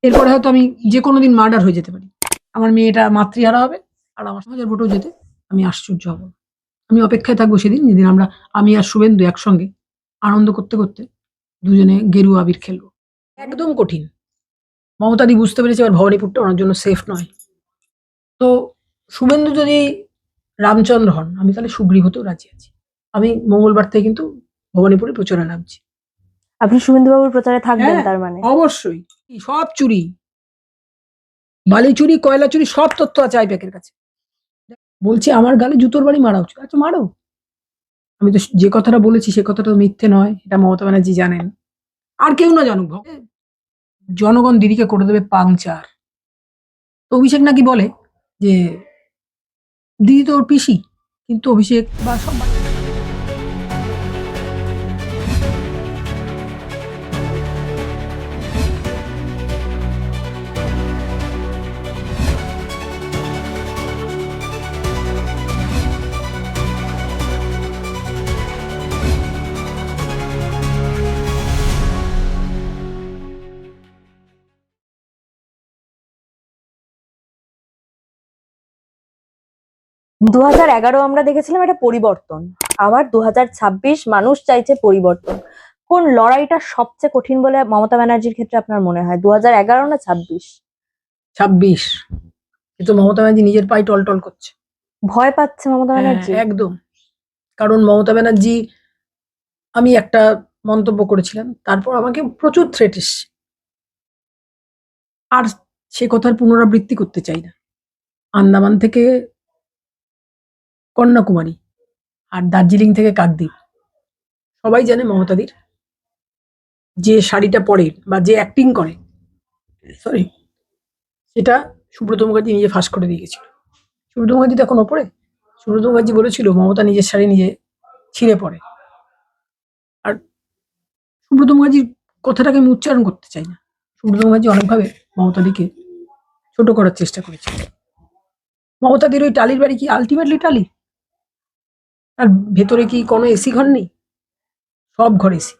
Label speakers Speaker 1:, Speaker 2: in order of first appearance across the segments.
Speaker 1: এরপরে হয়তো আমি যে কোনো দিন মার্ডার হয়ে যেতে পারি। আমার মেয়েটা মাতৃহারা হবে আর আমার ১০০০ ভোটেও যেতে আমি আশ্চর্য হব না। আমি অপেক্ষায় থাকবো সেদিন যেদিন আমি আর শুভেন্দু একসঙ্গে আনন্দ করতে, করতে দুজনে গেরুয়া আবির খেলবো। একদম কঠিন। মমতাদি বুঝতে পেরেছে এবার ভবানীপুরটা ওনার জন্য সেফ নয়। তো শুভেন্দু যদি রামচন্দ্র হন, আমি তাহলে সুগ্রীব হতেও রাজি আছি। আমি মঙ্গলবার থেকে কিন্তু ভবানীপুরে প্রচারে নামছি।
Speaker 2: আপনি শুভেন্দুবাবুর প্রচারে থাকবেন
Speaker 1: হ্যাঁ,
Speaker 2: তার মানে?
Speaker 1: অবশ্যই। সব চুরি, বালি চুরি, কয়লা চুরি সব তথ্য আছে আইপ্যাকের কাছে। বলছে আমার গালে জুতোর বাড়ি মারা উচিত। আচ্ছা মারো। আমি তো যে কথাটা বলেছি সে কথাটা তো মিথ্যে নয়। এটা মমতা ব্যানার্জি জানেন। আর কেউ না জানুক জনগণ দিদিকে করে দেবে পাংচার। তো অভিষেক নাকি বলে যে দিদি তো ওর পিসি। কিন্তু অভিষেক বা সব
Speaker 2: 2011 আমরা দেখেছিলাম একটা পরিবর্তন, আবার 2026 মানুষ চাইছে পরিবর্তন। কোন লড়াইটা সবচেয়ে কঠিন বলে মমতা ব্যানার্জির ক্ষেত্রে আপনার মনে হয়, 2011 না 26?
Speaker 1: 26। কিন্তু মমতা ব্যানার্জি নিজের পায়ে টলটল করছে।
Speaker 2: ভয় পাচ্ছে মমতা
Speaker 1: হ্যাঁ,
Speaker 2: ব্যানার্জি?
Speaker 1: একদম। কারণ মমতা ব্যানার্জি আমি একটা মন্তব্য করেছিলাম। তারপর আমাকে প্রচুর থ্রেট এসছে। আর সে কথার পুনরাবৃত্তি করতে চাই না। আন্দামান থেকে কন্যাকুমারী আর দার্জিলিং থেকে কাকদ্বীপ সবাই জানে মমতাদির যে শাড়িটা পরে বা যে অ্যাক্টিং করে সরি সেটা সুব্রত মুখার্জি নিজে ফাঁস করে দিয়ে গেছিল। সুব্রত মুখার্জি তো এখন ওপরে। সুব্রত মুখার্জি বলেছিল মমতা নিজের শাড়ি নিজে ছিঁড়ে পড়ে। আর সুব্রত মুখার্জির কথাটাকে আমি উচ্চারণ করতে চাই না। সুব্রত মুখার্জি অনেকভাবে মমতাদিকে ছোট করার চেষ্টা করেছিল। মমতাদির ওই টালির বাড়ি কি আলটিমেটলি টালি? আর ভেতরে কি কোনো এসি ঘর নেই? সব ঘর এসি।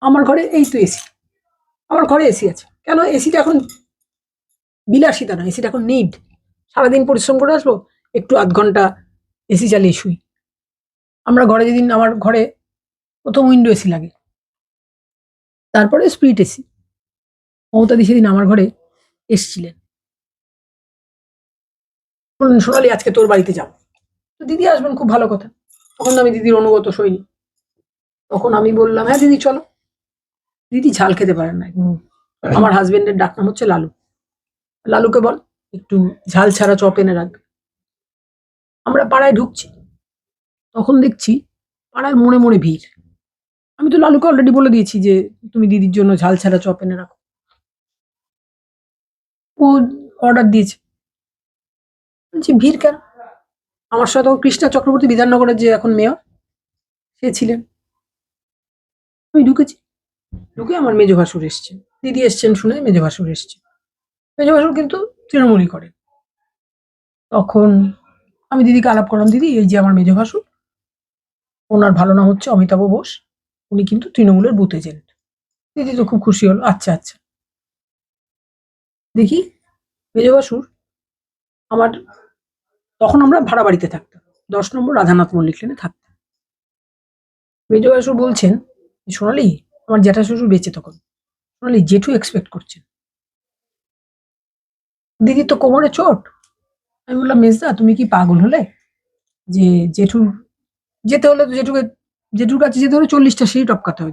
Speaker 1: আমার ঘরে এই তো এসি। আমার ঘরে এসি আছে। কেন এসিটা এখন বিলাসিতা নয়, এসিটা এখন নিড। সারাদিন পরিশ্রম করে আসবো, একটু আধ ঘন্টা এসি চালিয়ে শুই। আমরা ঘরে যেদিন আমার ঘরে প্রথম উইন্ডো এসি লাগে, তারপরে স্প্লিট এসি। মমতাদি সেদিন আমার ঘরে এসছিলেন, বললেন সোনালি আজকে তোর বাড়িতে যাবো। তো দিদি আসবেন, খুব ভালো কথা। তখন আমি দিদির অনুগত সইনি। তখন আমি বললাম হ্যাঁ দিদি চলো। দিদি ঝাল খেতে পারেন না। আমার হাজবেন্ডের ডাক নাম হচ্ছে লালু। লালুকে বল একটু ঝাল ছাড়া চপ এনে রাখবে। আমরা পাড়ায় ঢুকছি, তখন দেখছি পাড়ায় মোড়ে মোড়ে ভিড়। আমি তো লালুকে অলরেডি বলে দিয়েছি যে তুমি দিদির জন্য ঝাল ছাড়া চপ এনে রাখো। ও অর্ডার দিয়েছে। বলছি ভিড় কেন? আমার সাথে তখন কৃষ্ণা চক্রবর্তী বিধাননগরের যে এখন মেয়র সে ছিলেন। আমি ঢুকেছি, ঢুকে আমার মেজ ভাসুর এসছেন, দিদি এসছেন শুনে মেজ ভাসুর এসছেন। মেজ ভাসুর কিন্তু তৃণমূলই করেন। তখন আমি দিদিকে আলাপ করলাম, দিদি এই যে আমার মেজ ভাসুর, ওনার ভালো নাম হচ্ছে অমিতাভ বোস, উনি কিন্তু তৃণমূলের বুথ এজেন্ট। দিদি তো খুব খুশি হলো, আচ্ছা আচ্ছা। দেখি মেজ ভাসুর আমার, তখন আমরা ভাড়া বাড়িতে থাকতাম, 10 নম্বর রাধানাথ মল্লিক লেনে থাকতাম। মেজ ভাসুর বলছেন সোনালি, আমার জ্যাঠা শ্বশুর বেঁচে তখন, সোনালি জেঠু এক্সপেক্ট করছেন। দিদির তো কোমরে চোট। আমি বললাম মেজদা তুমি কি পাগল হলে? যে জেঠুর যেতে হলে তো জেঠুর কাছে যেতে হলে 40টা সিঁড়ি টপকাতে হবে।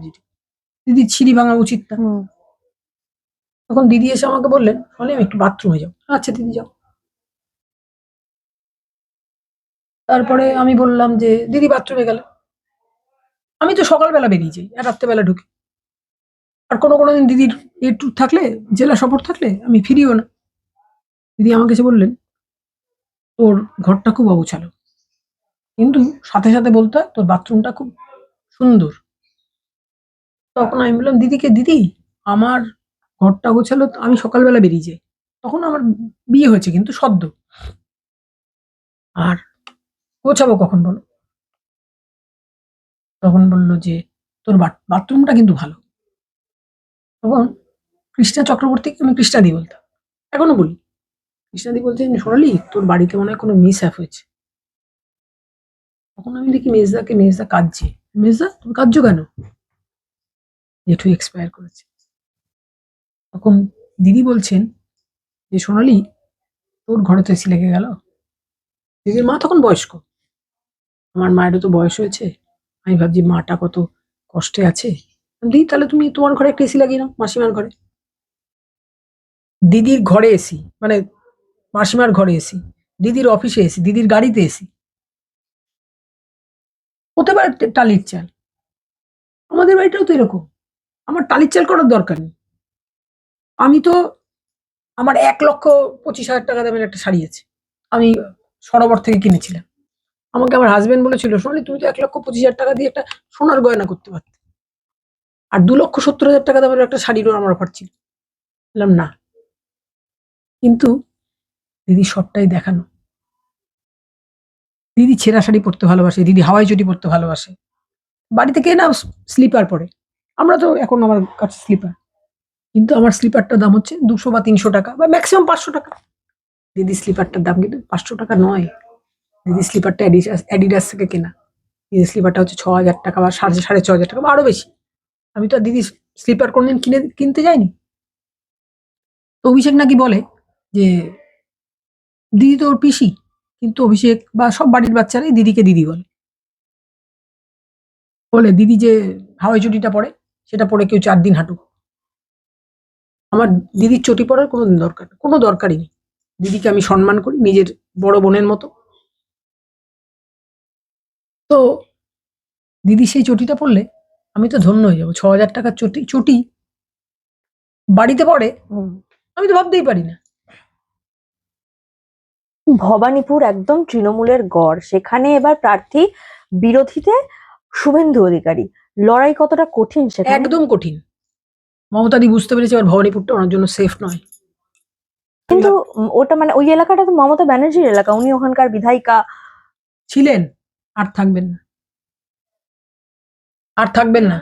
Speaker 1: দিদির সিঁড়ি ভাঙা উচিত না। তখন দিদি এসে আমাকে বললেন ফলে আমি একটু বাথরুমে যাও। আচ্ছা দিদি যাও। তারপরে আমি বললাম যে দিদি বাথরুমে গেল। আমি তো সকালবেলা বেরিয়ে যাই আর রাত্রেবেলা ঢুকি। আর কোনো দিন দিদির ট্যুর থাকলে, জেলা সফর থাকলে আমি ফিরিও না। দিদি আমাকে এসে বললেন তোর ঘরটা খুব অগোছালো, কিন্তু সাথে সাথে বলতে হয় তোর বাথরুমটা খুব সুন্দর। তখন আমি বললাম দিদিকে, দিদি আমার ঘরটা গোছালো, আমি সকালবেলা বেরিয়ে যাই। তখন আমার বিয়ে হয়েছে কিন্তু সদ্য। আর গোছাবো কখন বলো? তখন বলল যে তোর বাথরুমটা কিন্তু ভালো। তখন কৃষ্ণা চক্রবর্তীকে আমি কৃষ্ণাদি বলতাম, এখনো বলি। কৃষ্ণাদি বলছেন, সোনালি তোর বাড়িতে মনে হয় কোনো মিস হ্যাপ হয়েছে। তখন আমি দেখি মেজদা কাঁদছে। মেজদা তুমি কাঁদছো কেন? জেঠু এক্সপায়ার করেছে। তখন দিদি বলছেন যে সোনালি তোর ঘরে তো এসি লেগে গেল। দিদির মা তখন বয়স্ক, আমার মায়েরও তো বয়স হয়েছে। আমি ভাবছি মাটা কত কষ্টে আছে। দিদি তাহলে তুমি তোমার ঘরে একটা এসি লাগিয়ে নাও, মাসিমার ঘরে। দিদির ঘরে এসি মানে মাসিমার ঘরে এসি, দিদির অফিসে এসি, দিদির গাড়িতে এসি, হতে পারে টালির চাল। আমাদের বাড়িটাও তো এরকম। আমার টালির চাল করার দরকার নেই। আমি তো আমার 1,25,000 টাকা দামের একটা শাড়ি আছে, আমি সরোবর থেকে কিনেছিলাম। আমাকে আমার হাজবেন্ড বলেছিল, সোনালি তুমি তো 1,25,000 টাকা দিয়ে একটা সোনার গয়না করতে পারতে। আর 2,70,000 টাকা দামের একটা শাড়িরও আমার অফার ছিল। বললাম না। কিন্তু দিদি সবটাই দেখানো। দিদি ছেঁড়া শাড়ি পরতে ভালোবাসে, দিদি হাওয়াই চটি পরতে ভালোবাসে। বাড়িতে কে না স্লিপার পরে, আমরা তো এখন আমার কাছে স্লিপার। কিন্তু আমার স্লিপারটার দাম হচ্ছে 200 বা 300 টাকা বা ম্যাক্সিমাম 500 টাকা। দিদি স্লিপারটার দাম কিন্তু 500 টাকা নয়। দিদি স্লিপারটা অ্যাডিডাস থেকে কেনা। দিদি স্লিপারটা হচ্ছে 6,000 টাকা বা 6,500 টাকা বা আরো বেশি। আমি তো আর দিদি স্লিপার কোনদিন কিনতে যাইনি। তো অভিষেক নাকি বলে যে দিদি তো ওর পিসি, কিন্তু অভিষেক বা সব বাড়ির বাচ্চারাই দিদিকে দিদি বলে। বলে দিদি যে হাওয়াই চটিটা পরে, সেটা পরে কেউ 4 দিন হাঁটুক। আমার দিদির চটি পরার কোনো দরকারই নেই। দিদিকে আমি সম্মান করি নিজের বড় বোনের মতো। তো দিদি সেই চটিটা পরলে আমি তো ধন্য হয়ে যাবো। 6,000 টাকার চটি বাড়িতে পড়ে, আমি তো ভাবতেই পারি না।
Speaker 2: ভবানীপুর একদম তৃণমূলের গড়, সেখানে এবার প্রার্থী বিরোধীতে শুভেন্দু অধিকারী। লড়াই কতটা কঠিন সেখানে?
Speaker 1: একদম কঠিন। মমতাদি বুঝতে পেরেছে এবার ভবানীপুরটা ওনার জন্য সেফ নয়।
Speaker 2: কিন্তু ওটা মানে ওই এলাকাটা তো মমতা ব্যানার্জির এলাকা, উনি ওখানকার বিধায়িকা
Speaker 1: ছিলেন, আর থাকবেন না, আর থাকবেন না।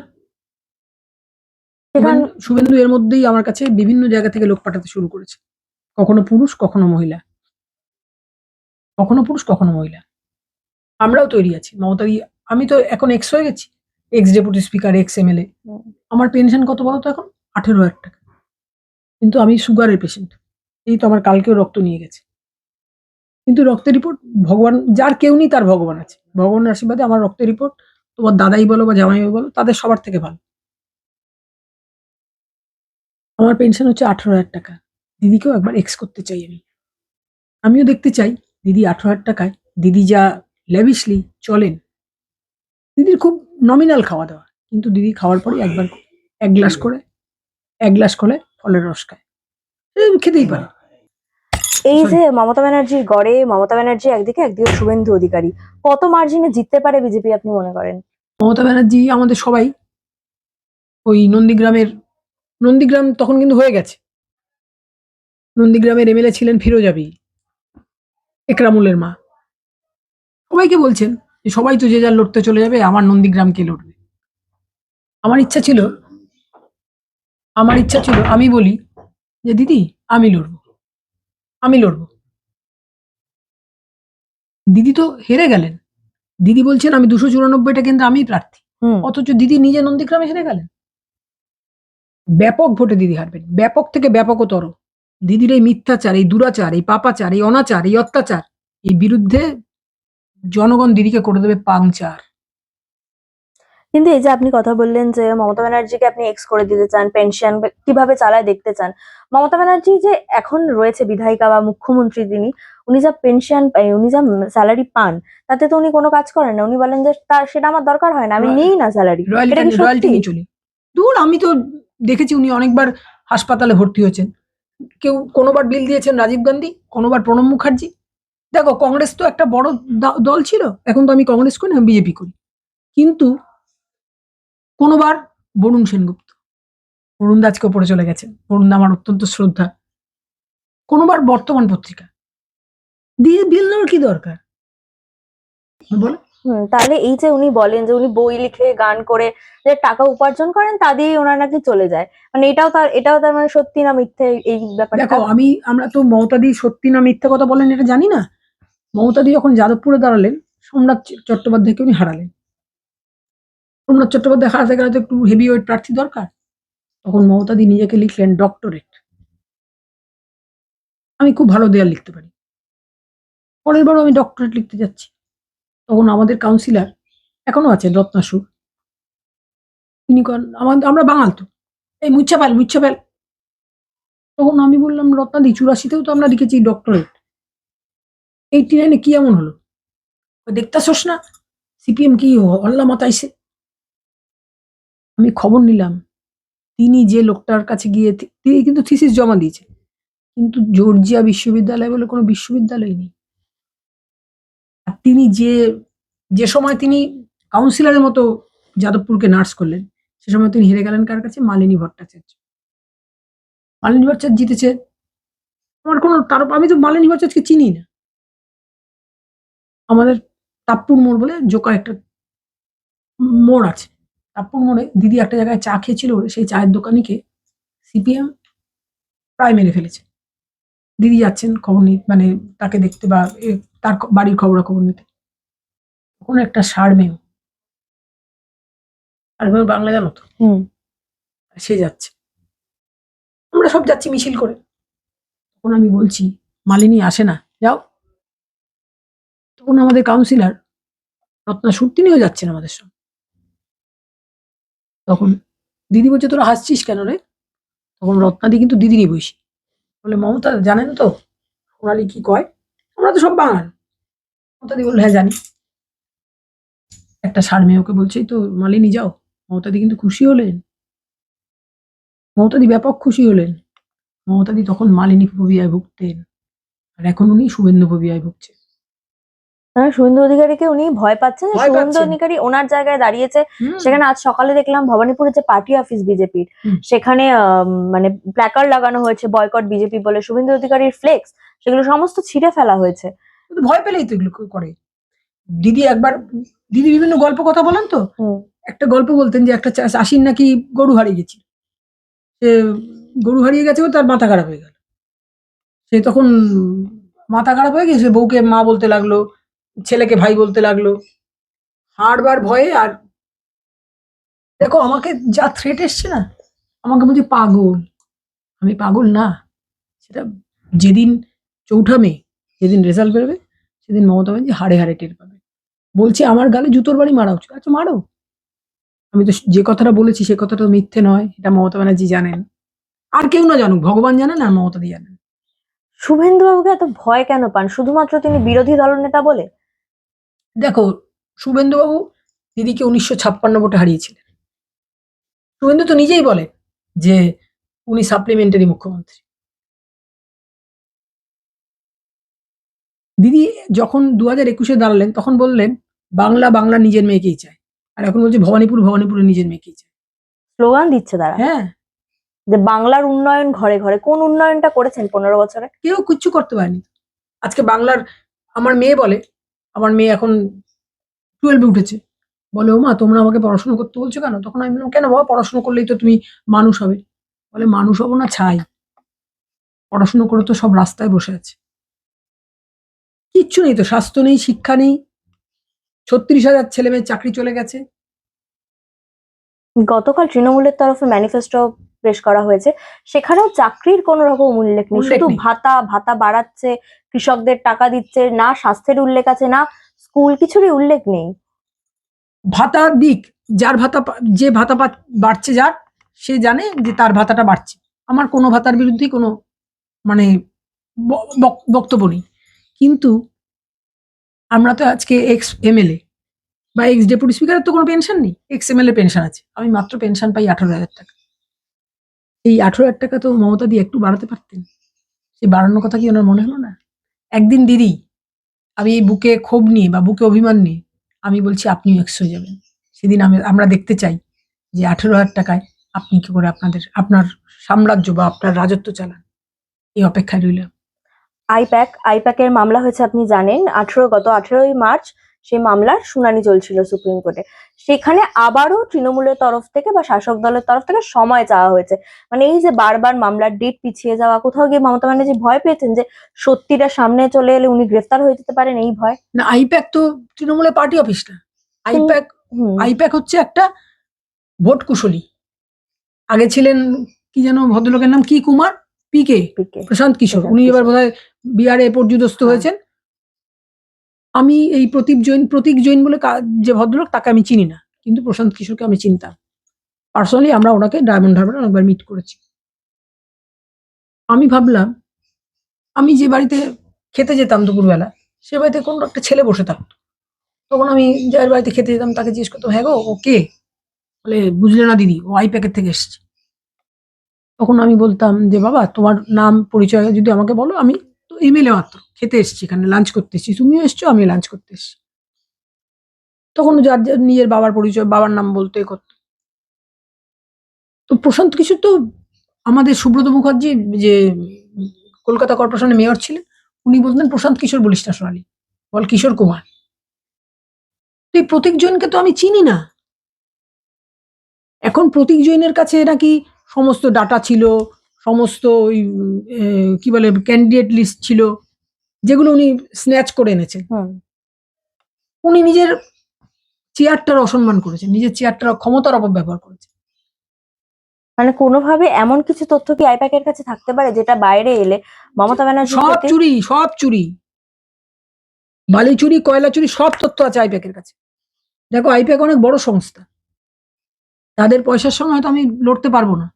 Speaker 2: সেখান
Speaker 1: শুভেন্দু এর মধ্যেই আমার কাছে বিভিন্ন জায়গা থেকে লোক পাঠাতে শুরু করেছে, কখনো পুরুষ কখনো মহিলা, কখনো পুরুষ কখনো মহিলা। আমরাও তৈরি আছি। মমতাদি, আমি তো এখন এক্স হয়ে গেছি, x deputy speaker, x MLA. আমার পেনশন কত বলো তো এখন? 18,000 টাকা। কিন্তু আমি সুগারের পেশেন্ট। এই তো আমার কালকেও রক্ত নিয়ে গেছে। কিন্তু রক্তের রিপোর্ট ভগবান, যার কেউ নেই তার ভগবান আছে। ভগবানের আশীর্বাদে আমার রক্তের রিপোর্ট, তোমার দাদাই বলো বা জামাই বলো, তাদের সবার থেকে ভালো। আমার পেনশন হচ্ছে 18,000 টাকা। দিদিকেও একবার এক্স করতে চাই আমি। আমিও দেখতে চাই দিদি 18,000 টাকায় দিদি যা ল্যাভিশলি চলেন। দিদির খুব নমিনাল খাওয়া দাওয়া, কিন্তু দিদি খাওয়ার পরে একবার এক গ্লাস করে ফলের রস খায়। খেতেই পারে।
Speaker 2: এই যে মমতা ব্যানার্জির গড়ে মমতা ব্যানার্জি একদিকে শুভেন্দু অধিকারী, কত মার্জিনে জিততে পারে বিজেপি আপনি মনে করেন?
Speaker 1: মমতা ব্যানার্জি আমাদের সবাই ওই নন্দীগ্রাম তখন কিন্তু হয়ে গেছে। নন্দীগ্রামের এমএলএ ছিলেন ফিরোজাবি, একরামুলের মা। সবাইকে বলছেন যে সবাই তো যে যার লড়তে চলে যাবে, আমার নন্দীগ্রাম কে লড়বে? আমার ইচ্ছা ছিল আমি বলি যে দিদি আমি লড়বো। দিদি তো হেরে গেলেন। দিদি বলছেন আমি 294টা কেন্দ্রে আমি প্রার্থী, অথচ দিদি নিজে নন্দীগ্রামে হেরে গেলেন। ব্যাপক ভোটে দিদি হারবেন, ব্যাপক থেকে ব্যাপকতর। দিদির এই মিথ্যাচার, এই দুরাচার, এই পাপাচার, এই অনাচার, এই অত্যাচার, এই বিরুদ্ধে জনগণ দিদিকে করে দেবে পাংচার।
Speaker 2: কিন্তু এই যে আপনি কথা বললেন যে মমতা ব্যানার্জিকে আপনি এক্স করে দিতে চান, পেনশন কিভাবে চালায় দেখতে চান। মমতা ব্যানার্জি যে এখন রয়েছে বিধায়িকা বা মুখ্যমন্ত্রী, উনি যা পেনশন, উনি যা স্যালারি পান, তাতে তো উনি কোনো কাজ করেন না। উনি বলেন যে সেটা আমার দরকার হয় না, আমি নিই না স্যালারি। এটা কি
Speaker 1: রয়্যালটি
Speaker 2: সত্যি?
Speaker 1: নিয়ে চলি। দূর, আমি তো দেখেছি উনি অনেকবার হাসপাতালে ভর্তি হয়েছেন। কেউ কোনোবার বিল দিয়েছেন রাজীব গান্ধী, কোনোবার প্রণব মুখার্জি। দেখো কংগ্রেস তো একটা বড় দল ছিল, এখন তো আমি কংগ্রেস করি না, আমি বিজেপি করি। কিন্তু কোনোবার বরুণ সেনগুপ্ত, বরুণ দা আজকে ওপরে চলে গেছেন, বরুণ দা আমার অত্যন্ত শ্রদ্ধা। কোনোবার বর্তমান পত্রিকা দিয়ে বিল নেওয়ার কি দরকার বলে?
Speaker 2: তাহলে এই যে উনি বলেন যে উনি বই লিখে গান করে যে টাকা উপার্জন করেন তা দিয়েই ওনার নাকি চলে যায়, মানে এটাও তার মানে সত্যি না মিথ্যে এই ব্যাপারটা?
Speaker 1: দেখো আমরা তো মমতাদি সত্যি না মিথ্যে কথা বলেন এটা জানি না। মমতাদি যখন যাদবপুরে দাঁড়ালেন, সোমনাথ চট্টোপাধ্যায়কে উনি হারালেন। সোমনাথ চট্টোপাধ্যায় হারাতে গেলে তো একটু হেভি ওয়েট প্রার্থী দরকার। তখন মমতাদি নিজেকে লিখলেন ডক্টরেট। আমি খুব ভালো দেয়াল লিখতে পারি, পরের বারও আমি ডক্টরেট লিখতে যাচ্ছি। তখন আমাদের কাউন্সিলর এখনো আছেন রত্নাসুর, তিনি আমরা বাঙাল তো, এই মুচ্ছা ফেল। তখন আমি বললাম, রত্নাদি 84তেও তো আমরা লিখেছি ডক্টরেট, 89 কি এমন হলো? দেখতাছোস না সিপিএম কি হল্লা মাতাইছে। আমি খবর নিলাম, তিনি যে লোকটার কাছে গিয়ে তিনি কিন্তু থিসিস জমা দিয়েছে, কিন্তু জর্জিয়া বিশ্ববিদ্যালয় বলে কোনো বিশ্ববিদ্যালয় নেই। আর তিনি যে সময় তিনি কাউন্সিলরের মতো যাদবপুরকে নার্স করলেন, সে সময় তিনি হেরে গেলেন কার কাছে? মালিনী ভট্টাচার্য। মালিনী ভট্টাচার্য জিতেছে। আমি তো মালিনী ভট্টাচার্যকে চিনি না। আমাদের তাপ্পুর মোড় বলে জোকা একটা মোড় আছে, তাপ্পুর মোড়ে দিদি একটা জায়গায় চা খেয়েছিল, সেই চায়ের দোকানিকে সিপিএম প্রায় মেরে ফেলেছে। দিদি যাচ্ছেন খবর মানে তাকে দেখতে বা তার বাড়ির খবরাখবর নিতে। তখন একটা ষাঁড় মেয়ে বাংলা জানো তো, সে যাচ্ছে, আমরা সব যাচ্ছি মিছিল করে। তখন আমি বলছি, মালিনী আসে না, যাও। তখন আমাদের কাউন্সিলর রত্নাসুর তিনিও যাচ্ছেন আমাদের সঙ্গে। তখন দিদি বলছে, তোরা হাসছিস কেন রে? তখন রত্নাদি কিন্তু দিদিরই বয়সী, বলে, মমতা জানেন তো সোনালি কি কয়? আমরা তো সব বাঙাল। মমতাদি বললো, হ্যাঁ জানি। একটা ষাঁড় মেয়ে ওকে বলছে, তো মালিনী যাও। মমতাদি কিন্তু খুশি হলেন, মমতাদি ব্যাপক খুশি হলেন। মমতাদি তখন মালিনী ফোবিয়ায় ভুগতেন, আর এখন উনি শুভেন্দু ফোবিয়ায় ভুগছেন।
Speaker 2: শুভেন্দু অধিকারীকে উনি ভয় পাচ্ছেন,
Speaker 1: ভয়
Speaker 2: শুভেন্দু
Speaker 1: পাচ্ছেন।
Speaker 2: অধিকারী ওনার জায়গায় দাঁড়িয়েছে।
Speaker 1: হুম,
Speaker 2: সেখানে আজ সকালে দেখলাম ভবানীপুরে যে পার্টি অফিস বিজেপির, সেখানে মানে প্ল্যাকার্ড লাগানো হয়েছে বয়কট বিজেপি বলে, শুভেন্দু অধিকারীর ফ্লেক্স সেগুলো সমস্ত ছিঁড়ে ফেলা হয়েছে।
Speaker 1: কিন্তু ভয় পেলেই তো এগুলো করে। দিদি বিভিন্ন গল্প কথা বলেন তো, একটা গল্প বলতেন যে একটা চাষির নাকি গরু হারিয়ে গেছিল, সে গরু হারিয়ে গেছে, তার মাথা খারাপ হয়ে গেল। সে তখন মাথা খারাপ হয়ে গিয়ে সে বউকে মা বলতে লাগলো, ছেলেকে ভাই বলতে লাগলো, হারবার ভয়ে। আর দেখো আমাকে যা থ্রেট এসছে না, আমাকে বলছে পাগল। আমি পাগল না, সেটা যেদিন ৪ঠা মে যেদিন রেজাল্ট বেরোবে, সেদিন মমতা ব্যানার্জি হাড়ে হাড়ে টের পাবে। বলছি আমার গালে জুতোর বাড়ি মারা উচিত, আচ্ছা মারো। আমি তো যে কথাটা বলেছি সে কথাটা মিথ্যে নয়, এটা মমতা ব্যানার্জি জানেন। আর কেউ না জানুক, ভগবান জানেন আর মমতাদি জানেন।
Speaker 2: শুভেন্দু বাবুকে এত ভয় কেন পান? শুধুমাত্র তিনি বিরোধী দলনেতা বলে?
Speaker 1: দেখো, শুভেন্দুবাবু দিদিকে 1956 ভোটে হারিয়েছিলেন। শুভেন্দু তো নিজেই বলে যে উনি সাপ্লিমেন্টারি মুখ্যমন্ত্রী। দিদি যখন 2021-এ দাঁড়ালেন তখন বললেন, বাংলা নিজের মেয়েকেই চায়। আর এখন বলছে ভবানীপুরে নিজের মেয়েকেই চায়।
Speaker 2: স্লোগান দিচ্ছে তারা,
Speaker 1: হ্যাঁ,
Speaker 2: যে বাংলার উন্নয়ন ঘরে ঘরে। কোন উন্নয়নটা করেছেন 15 বছরে?
Speaker 1: কেউ কিচ্ছু করতে পারেনি। আজকে আমার মেয়ে এখন 12-এ উঠেছে, বলে, ও মা তোমরা আমাকে পড়াশোনা করতে বলছো কেন? তখন আমি বললাম, কেন বাবা, পড়াশোনা করলেই তো তুমি মানুষ হবে। বলে, মানুষ হবো না ছাই, পড়াশোনা করে তো সব রাস্তায় বসে আছে, কিচ্ছু নেই তো, স্বাস্থ্য নেই, শিক্ষা নেই, 36,000 ছেলে মেয়ের চাকরি চলে গেছে।
Speaker 2: গতকাল তৃণমূলের তরফে ম্যানিফেস্টো পেশ করা হয়েছে, সেখানেও চাকরির কোন রকম উল্লেখ নেই, শুধু ভাতা বাড়াচ্ছে, কৃষকদের টাকা দিচ্ছে, না স্বাস্থ্যের উল্লেখ আছে, না স্কুল, কিছুরই উল্লেখ নেই।
Speaker 1: ভাতা দিক, যে ভাতা বাড়ছে, যার সে জানে যে তার ভাতাটা বাড়ছে। আমার কোনো ভাতার বিরুদ্ধে কোনো মানে বক্তব্য নেই, কিন্তু আমরা তো আজকে এক্স এমএলএ বা এক্স ডেপুটি স্পিকারের তো কোনো পেনশন নেই, এক্স এমএলএ পেনশন আছে। আমি মাত্র পেনশন পাই 18,000 টাকা। এই 18,000 টাকা তো মমতা দিয়ে একটু বাড়াতে পারতেন, সেই বাড়ানোর কথা কি ওনার মনে হলো না? একদিন দিদি, আমি এই বুকে ক্ষোভ নিয়ে বা বুকে অভিমান নিয়ে আমি বলছি আপনিও এক্স হয়ে যাবেন, সেদিন আমরা দেখতে চাই যে 18,000 টাকায় আপনি কি করে আপনার সাম্রাজ্য বা আপনার রাজত্ব চালান। এই অপেক্ষায় রইলাম।
Speaker 2: আইপ্যাকের মামলা হয়েছে, আপনি জানেন। গত 18ই মার্চ সেই মামলার শুনানি চলছিল সুপ্রিম কোর্টে। সেখানে আবারও তৃণমূলের তরফ থেকে বা শাসক দলের তরফ থেকে সময় চাওয়া হয়েছে। মানে এই যে বারবার মামলার ডেট পিছিয়ে যাওয়া, কোথাও গিয়ে মমতা ব্যানার্জি ভয় পেয়েছেন যে সত্যিটা সামনে চলে এলে উনি গ্রেফতার হয়ে যেতে পারেন, এই ভয়?
Speaker 1: না, আইপ্যাক তো তৃণমূলের পার্টি অফিস না। আইপ্যাক
Speaker 2: হুম,
Speaker 1: আইপ্যাক হচ্ছে একটা ভোট কুশলী। আগে ছিলেন কি যেন ভদ্রলোকের নাম, কি কুমার, পিকে,
Speaker 2: পিকে,
Speaker 1: প্রশান্ত কিশোর।
Speaker 2: প্রশান্ত
Speaker 1: উনি এবার
Speaker 2: কিশোর।
Speaker 1: বোধহয় বিহারে পর্যুদস্ত
Speaker 2: হ্যাঁ।
Speaker 1: হয়েছেন। আমি এই প্রতীক জৈন বলে যে ভদ্রলোক, তাকে আমি চিনি না, কিন্তু প্রশান্ত কিশোরকে আমি চিনতাম পার্সোনালি। আমরা ওনাকে ডায়মন্ড হারবারে অনেকবার মিট করেছি। আমি ভাবলাম, আমি যে বাড়িতে খেতে যেতাম দুপুরবেলা, সে বাড়িতে কোনো একটা ছেলে বসে থাকতো। তখন আমি যার বাড়িতে খেতে যেতাম তাকে জিজ্ঞেস করতাম, হ্যাঁ গো, ও কে? বলে, বুঝলে না দিদি, ও আইপ্যাকের থেকে এসছে। তখন আমি বলতাম যে, বাবা তোমার নাম পরিচয় যদি আমাকে বলো, আমি তো এমএলএ মাত্র, খেতে এসছি, এখানে লাঞ্চ করতে এসছি, তুমিও এসছো, আমি লাঞ্চ করতে এসছি। তখন যার যার নিজের বাবার পরিচয়, বাবার নাম বলতে করতো। তো প্রশান্ত কিশোর তো আমাদের সুব্রত মুখার্জি যে কলকাতা কর্পোরেশনের মেয়র ছিলেন, উনি বলতেন প্রশান্ত কিশোর বলিস না সোনালি, বল কিশোর কুমার। তো এই প্রতীক জৈনকে তো আমি চিনি না। এখন প্রতীক জৈনের কাছে নাকি সমস্ত ডাটা ছিল, সমস্ত ওই কি বলে ক্যান্ডিডেট লিস্ট ছিল, যেগুলো উনি স্ন্যাচ করে এনেছেন।
Speaker 2: হুম।
Speaker 1: উনি নিজের চেয়ারটার অসম্মান করেছেন, নিজের চেয়ারটার ক্ষমতার অপব্যবহার করেছেন।
Speaker 2: মানে কোনোভাবে এমন কিছু তথ্য কি আইপ্যাকের কাছে থাকতে পারে যেটা বাইরে এলে মমতা ব্যানার্জির
Speaker 1: সব
Speaker 2: প্রতি?
Speaker 1: চুরি, সব চুরি, বালি চুরি, কয়লা চুরি, সব তথ্য আছে আইপ্যাকের কাছে। দেখো, আইপ্যাক অনেক বড় সংস্থা, তাদের পয়সার সঙ্গে হয়তো আমি লড়তে পারবো না,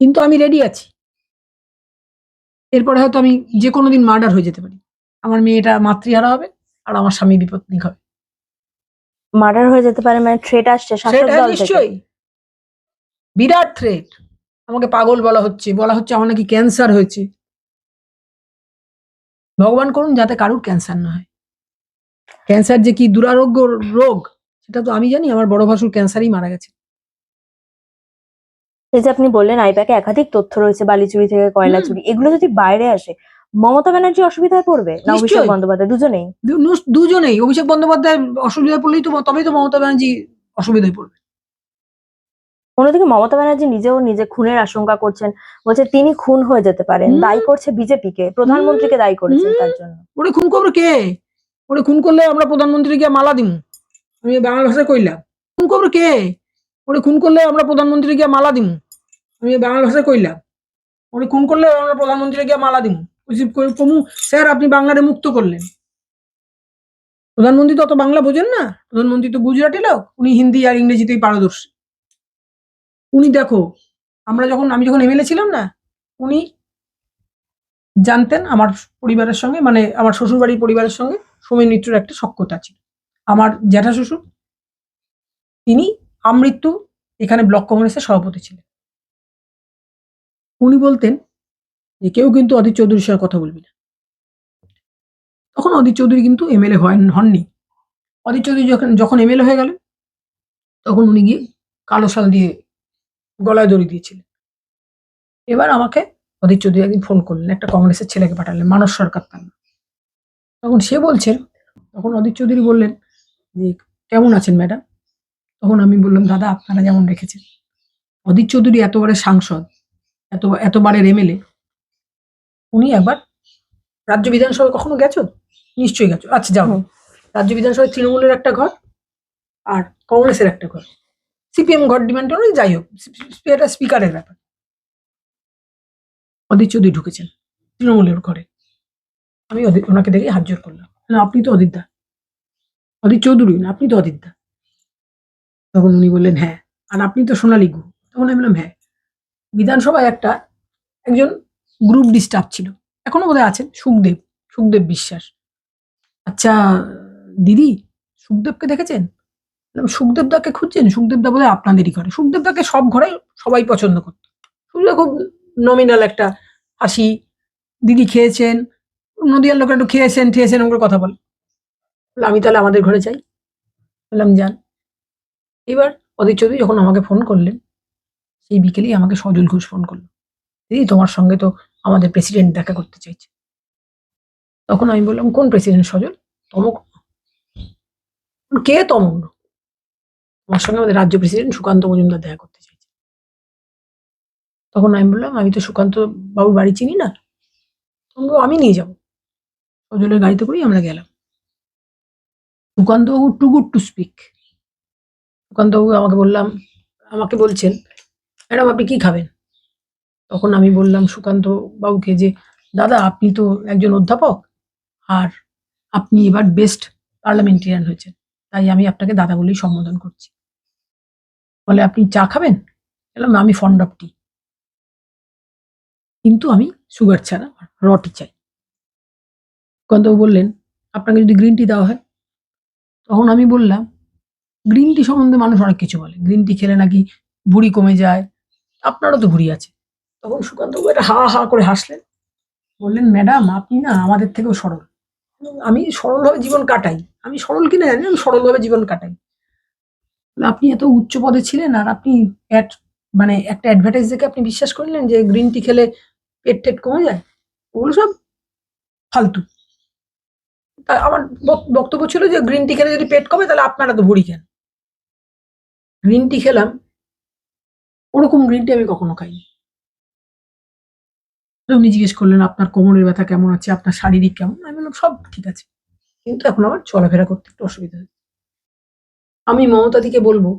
Speaker 1: কিন্তু আমি রেডি আছি। এরপরে হয়তো আমি যে কোনো দিন মার্ডার হয়ে যেতে পারি, আমার মেয়েটা মাতৃহারা হবে, আর আমার স্বামী বিপত্নিক হবে।
Speaker 2: মার্ডার হয়ে যেতে পারে মানে থ্রেট আসছে শাসক
Speaker 1: সেটা
Speaker 2: দল থেকে?
Speaker 1: নিশ্চয়ই বিরাট থ্রেট। আমাকে পাগল বলা হচ্ছে আমার নাকি ক্যান্সার হয়েছে। ভগবান করুন যাতে কারুর ক্যান্সার না হয়। ক্যান্সার যে কি দুরারোগ্য রোগ, সেটা তো আমি জানি। আমার বড় ভাসুর ক্যান্সারেই মারা গেছে।
Speaker 2: এই যে আপনি বললেন আইপ্যাকে একাধিক তথ্য রয়েছে বালি চুরি থেকে কয়লা
Speaker 1: হুম,
Speaker 2: চুরি, এগুলো যদি বাইরে আসে মমতা ব্যানার্জি অসুবিধায় পড়বে না অভিষেক
Speaker 1: নিশ্চয়ই।
Speaker 2: বন্দ্যোপাধ্যায়, দুজনেই?
Speaker 1: দুজনেই। অভিষেক বন্দ্যোপাধ্যায় অসুবিধায় পড়লেই তো, তবেই তো মমতা ব্যানার্জি অসুবিধায় পড়বে।
Speaker 2: অন্যদিকে মমতা ব্যানার্জি নিজেও নিজে খুনের আশঙ্কা করছেন, বলছে তিনি খুন হয়ে যেতে পারেন,
Speaker 1: হুম,
Speaker 2: দায়ী করছে বিজেপিকে,
Speaker 1: হুম,
Speaker 2: প্রধানমন্ত্রীকে দায়ী করেছেন
Speaker 1: হুম।
Speaker 2: তার জন্য।
Speaker 1: ওরে খুন করবে কে? ওরে খুন করলে আমরা প্রধানমন্ত্রী গিয়ে মালা দিমু। আমি বাংলা ভাষায় কইলাম, খুন করবে কে? ওরে খুন করলে আমরা প্রধানমন্ত্রী গিয়ে মালা দিমু। আমি বাংলা ভাষায় কইলাম, ওরে খুন করলে আমরা প্রধানমন্ত্রী গিয়ে মালা দিমু। কমু, স্যার আপনি বাংলারে মুক্ত করলেন। প্রধানমন্ত্রী তো অত বাংলা বোঝেন না, প্রধানমন্ত্রী তো গুজরাটি লোক, উনি হিন্দি আর ইংরেজিতেই পারদর্শী। উনি দেখো, আমি যখন এমএলএ ছিলাম না, উনি জানতেন আমার পরিবারের সঙ্গে, মানে আমার শ্বশুরবাড়ির পরিবারের সঙ্গে সোমেন মিত্রের একটা সখ্যতা ছিল। আমার জ্যাঠা শ্বশুর, তিনি আমৃত্যু এখানে ব্লক কংগ্রেসের সভাপতি ছিলেন। উনি বলতেন যে কেউ কিন্তু অধীর চৌধুরীর সঙ্গে কথা বলবি না। তখন অধীর চৌধুরী কিন্তু এমএলএ হননি। অধীর চৌধুরী যখন এমএলএ হয়ে গেলেন, তখন উনি গিয়ে কালো শাল দিয়ে গলায় দড়ি দিয়েছিলেন। এবার আমাকে অধীর চৌধুরী একদিন ফোন করলেন, একটা কংগ্রেসের ছেলেকে পাঠালেন, মানস সরকার তার নাম। তখন সে বলছেন, তখন অধীর চৌধুরী বললেন যে, কেমন আছেন ম্যাডাম? তখন আমি বললাম, দাদা আপনারা যেমন রেখেছেন। অধীর চৌধুরী এতবারের সাংসদ, এতবারের এমএলএ। উনি একবার রাজ্য বিধানসভায় কখনো গেছো? নিশ্চয়ই গেছো। আচ্ছা, যাও।
Speaker 2: হুম।
Speaker 1: রাজ্য বিধানসভায় তৃণমূলের একটা ঘর আর কংগ্রেসের একটা ঘর, সিপিএম ঘর ডিমান্ড করে, যাই হোক, এটা স্পিকারের ব্যাপার। অধীর চৌধুরী ঢুকেছেন তৃণমূলের ঘরে। আমি ওনাকে দেখে হাত জোর করলাম, না আপনি তো অধীর দা, অধীর চৌধুরী না, আপনি তো অধীর দা। তখন উনি বললেন, হ্যাঁ। আর আপনি তো সোনালী গুহ। তখন আমি বললাম, হ্যাঁ। বিধানসভায় একজন গ্রুপ ডি স্টাফ ছিল, এখনো বোধহয় আছেন, সুখদেব বিশ্বাস। আচ্ছা দিদি, সুখদেবকে দেখেছেন? বললাম, সুখদেব দাকে খুঁজছেন? সুখদেব দা বোধহয় আপনাদেরই ঘরে। সুখদেব দাকে সব ঘরে সবাই পছন্দ করত। সুখদেব খুব নমিনাল একটা হাসি। দিদি খেয়েছেন, নদিয়ার লোক একটু খেয়েছেন ঠেয়েছেন ওগুলো কথা বলে। বললাম, আমি তাহলে আমাদের ঘরে যাই। বললাম, যান। এবার অধীর চৌধুরী যখন আমাকে ফোন করলেন, সেই বিকেলেই আমাকে সজল ঘোষ ফোন করলো, দিদি তোমার সঙ্গে তো আমাদের প্রেসিডেন্ট দেখা করতে চাইছে। তখন আমি বললাম, কোন প্রেসিডেন্ট সজল? তমক। কে তমন? আমার সঙ্গে আমাদের রাজ্য প্রেসিডেন্ট সুকান্ত মজুমদার দেখা করতে চাইছে। তখন আমি বললাম, আমি তো সুকান্ত বাবুর বাড়ি চিনি না। তখন বলল, আমি নিয়ে যাবো। সজলের গাড়িতে করেই আমরা গেলাম। সুকান্ত বাবু too good to speak. Sukanta বাবু আমাকে বলছেন, ম্যাডাম আপনি কি খাবেন? তখন আমি বললাম সুকান্ত বাবুকে যে, দাদা আপনি তো একজন অধ্যাপক, আর আপনি এবার বেস্ট পার্লামেন্টেরিয়ান হয়েছেন, তাই আমি আপনাকে দাদা বলেই সম্বোধন করছি। বলে, আপনি চা খাবেন? বললাম, আমি ফন্ড অফ টি, কিন্তু আমি সুগার ছাড়া রটি চাই। সুকান্তবাবু বললেন, আপনাকে যদি গ্রিন টি দেওয়া হয়? তখন আমি বললাম, গ্রিন টি সম্বন্ধে মানুষ অনেক কিছু বলে, গ্রিন টি খেলে নাকি ভুঁড়ি কমে যায়, আপনারও তো ভুঁড়ি আছে। তখন সুকান্তবাবু এটা হা হা করে হাসলেন, বললেন, ম্যাডাম আপনি না আমাদের থেকেও সরল। আমি সরলভাবে জীবন কাটাই। আমি সরল কিনা জানি না, আমি সরলভাবে জীবন কাটাই। বলে, আপনি এত উচ্চ পদে ছিলেন আর আপনি মানে একটা অ্যাডভার্টাইজ দেখে আপনি বিশ্বাস করলেন যে গ্রিন টি খেলে পেট টেট কমে যায়? ওগুলো সব ফালতু। তা আমার বক্তব্য ছিল যে গ্রিন টি খেলে যদি পেট কমে তাহলে আপনারা তো ভুঁড়ি কেন? গ্রিন টি খেলাম, ওরকম গ্রিন টি আমি কখনো খাইনি। উনি জিজ্ঞেস করলেন, আপনার কোমরের ব্যথা কেমন আছে, আপনার শারীরিক কেমন? আমি বললাম, সব ঠিক আছে, কিন্তু এখন আমার চলাফেরা করতে একটু অসুবিধা হচ্ছে। আমি মমতাদিকে বলবো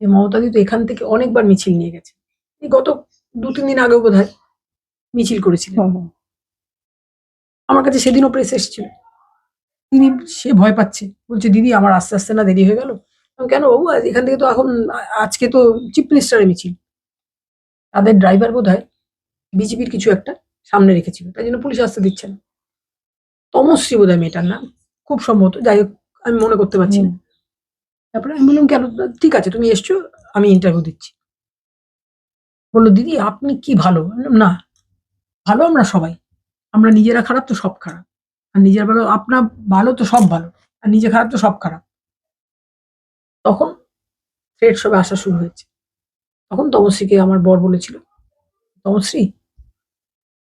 Speaker 1: যে মমতাদি তো এখান থেকে অনেকবার মিছিল নিয়ে গেছে। এই গত ২-৩ দিন আগেও বোধহয় মিছিল করেছিলেন।
Speaker 2: হুম, হুম।
Speaker 1: আমার কাছে সেদিনও প্রেস এসেছিল। সে ভয় পাচ্ছে। বলছে, দিদি আমার আস্তে, আস্তে না দেরি হয়ে গেল? কেন বাবু? এখান থেকে তো এখন আজকে তো চিফ মিনিস্টারের মিছিল। তাদের ড্রাইভার বোধহয় বিজেপির কিছু একটা সামনে রেখেছিল। তাই জন্য পুলিশ আসতে দিচ্ছে না। তমশ্রী বোধহয় মেয়েটার নাম। খুব সম্ভবত। যাই হোক, আমি মনে করতে পারছি না। তারপরে আমি বললাম, কেন? ঠিক আছে, তুমি এসছো, আমি ইন্টারভিউ দিচ্ছি। বলল, দিদি আপনি কি ভালো? বললাম, না, ভালো আমরা সবাই। আমরা নিজেরা খারাপ তো সব খারাপ। আর নিজের ভালো, আপনার ভালো তো সব ভালো। আর নিজে খারাপ তো সব খারাপ। তখন থ্রেড সবে আসা শুরু হয়েছে। তখন তমশ্রীকে আমার বর বলেছিল, তমশ্রী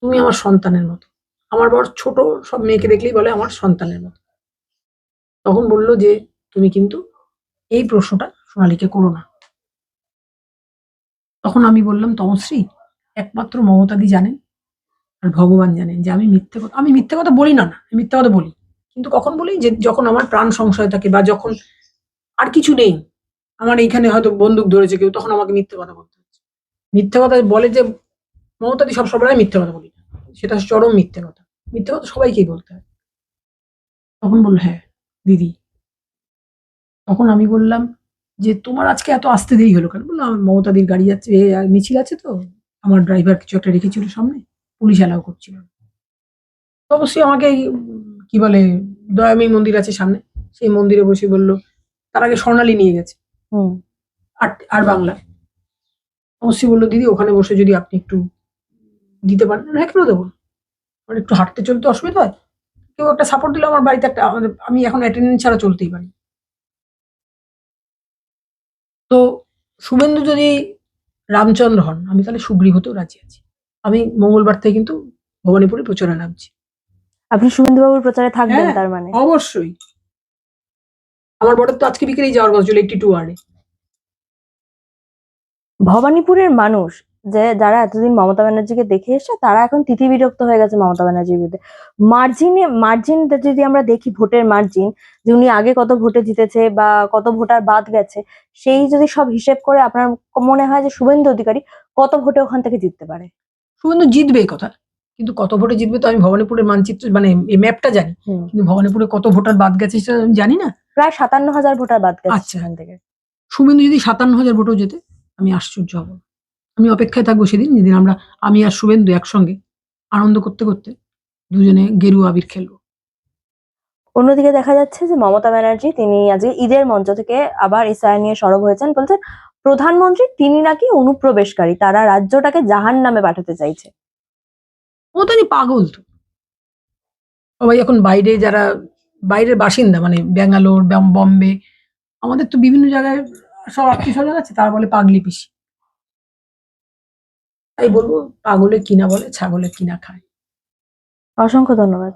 Speaker 1: তুমি আমার সন্তানের মতো। আমার বর ছোট, সব মেয়েকে দেখলেই বলে আমার সন্তানের মতো। তখন বলল যে, তুমি কিন্তু এই প্রশ্নটা সোনালীকে করো না। তখন আমি বললাম, তমশ্রী একমাত্র মমতাদি জানেন আর ভগবান জানেন যে আমি মিথ্যে কথা বলি না, আমি মিথ্যে কথা বলি। কিন্তু কখন বলি? যে যখন আমার প্রাণ সংশয় থাকে বা যখন আর কিছু নেই, আমার এইখানে হয়তো বন্দুক ধরেছে কেউ, তখন আমাকে মিথ্যে কথা বলতে হচ্ছে। মিথ্যে কথা বলে যে মমতাদি সবসময় মিথ্যে কথা বলি না। সেটা চরম মিথ্যে কথা। মিথ্যে কথা সবাইকেই বলতে হয়। তখন বলল, হ্যাঁ দিদি। তখন আমি বললাম যে, তোমার আজকে এত আসতে দেরি হলো কেন? বললো, আমার মমতাদির গাড়ি যাচ্ছে, মিছিল আছে তো, আমার ড্রাইভার কিছু একটা রেখেছিল সামনে, পুলিশ অ্যালাউ করছিল না। তো অবশ্যই আমাকে কি বলে, দয়াময়ী মন্দির আছে সামনে, সেই মন্দিরে বসে বলল, তার আগে স্বর্ণালী নিয়ে গেছে
Speaker 2: হুম।
Speaker 1: আর বাংলা। অবশ্যই বললো, দিদি ওখানে বসে যদি আপনি একটু দিতে পারেন। হ্যাঁ, কেন দেবো? আমার একটু হাঁটতে চলতে অসুবিধা হয়, কেউ একটা সাপোর্ট দিলে আমার বাড়িতে একটা আমি এখন অ্যাটেন্ডেন্স ছাড়া চলতেই পারি। তো শুভেন্দু যদি রামচন্দ্র হন, আমি তাহলে সুগ্রীব হতেও রাজি আছি। আমি মঙ্গলবার থেকে কিন্তু ভবানীপুরে প্রচারে নামছি।
Speaker 2: আপনি শুভেন্দুবাবুর প্রচারে থাকবেন
Speaker 1: হ্যাঁ,
Speaker 2: তার মানে?
Speaker 1: অবশ্যই। আমার বরের তো আজকে বিকেলেই যাওয়ার কথা ছিল 82 ওয়ার্ডে।
Speaker 2: ভবানীপুরের মানুষ যারা এতদিন মমতা ব্যানার্জিকে দেখে এসেছে তারা এখন তিথি বিরক্ত হয়ে গেছে মমতা ব্যানার্জির বিরুদ্ধে। মার্জিন যদি আমরা দেখি, ভোটের মার্জিন, যে উনি আগে কত ভোটে জিতেছে বা কত ভোটার বাদ গেছে, সেই যদি সব হিসেব করে আপনার মনে হয় যে শুভেন্দু অধিকারী কত ভোটে ওখান থেকে জিততে পারে?
Speaker 1: শুভেন্দু জিতবে এই কথা, কিন্তু কত ভোটে জিতবে তো আমি ভবানীপুরের মানচিত্র মানে এই ম্যাপটা জানি, কিন্তু ভবানীপুরে কত ভোটার বাদ গেছে সেটা আমি জানি না।
Speaker 2: প্রায় 57,000 ভোটার বাদ গেছে
Speaker 1: আচ্ছা,
Speaker 2: সেখান থেকে।
Speaker 1: শুভেন্দু যদি 57,000 ভোটেও যেতে, আমি আশ্চর্য হব। আমি অপেক্ষায় থাকবো সেদিন, যেদিন আমি আর শুভেন্দু একসঙ্গে আনন্দ করতে করতে দুজনে গেরুয়া আবির খেলবো।
Speaker 2: অন্যদিকে দেখা যাচ্ছে যে মমতা ব্যানার্জি তিনি আজকে ঈদের মঞ্চ থেকে আবার এসআইআর নিয়ে সরব হয়েছেন, বলছেন প্রধানমন্ত্রী তিনি নাকি অনুপ্রবেশকারী, তারা রাজ্যটাকে জাহান্নামে পাঠাতে চাইছে।
Speaker 1: ও তো পাগল তো। সবাই এখন যারা বাইরের বাসিন্দা, মানে ব্যাঙ্গালোর, বম্বে, আমাদের তো বিভিন্ন জায়গায় সব আত্মীয় স্বজন আছে, তারা বলে পাগলি পিসি। তাই বলবো, পাগলে কিনা বলে ছাগলে কিনা খায়।
Speaker 2: অসংখ্য ধন্যবাদ।